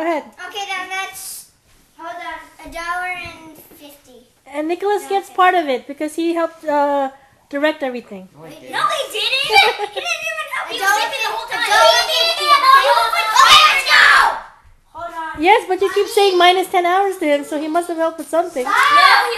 ahead. Okay, then that's, hold on, $1.50. And Nicholas gets part of it because he helped direct everything. No, he didn't. No, he didn't. He didn't even help. He was sleeping the whole time. Okay, let's go. Hold on. Yes, but you keep saying minus 10 hours to him, so he must have helped with something. No, he